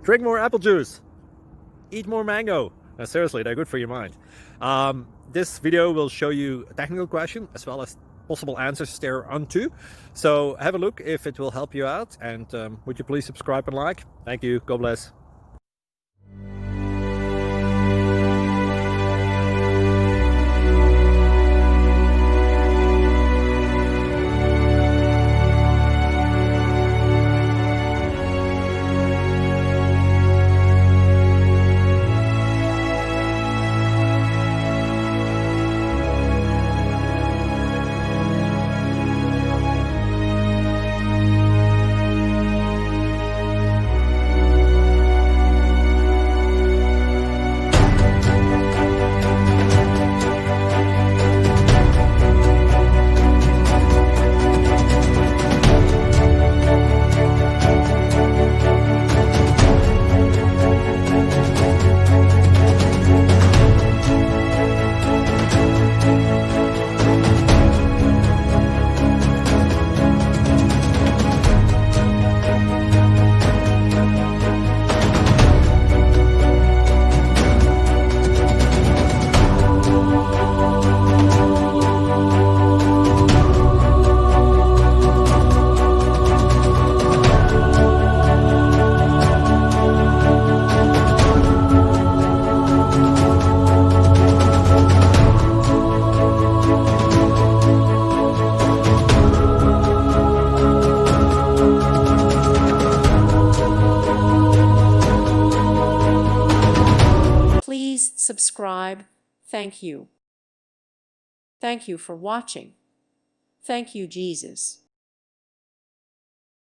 Drink more apple juice. Eat more mango. Seriously, they're good for your mind. This video will show you a technical question as well as possible answers thereunto. So have a look if it will help you out, and would you please subscribe and like? Thank you. God bless. Please subscribe. Thank you. Thank you for watching. Thank you, Jesus.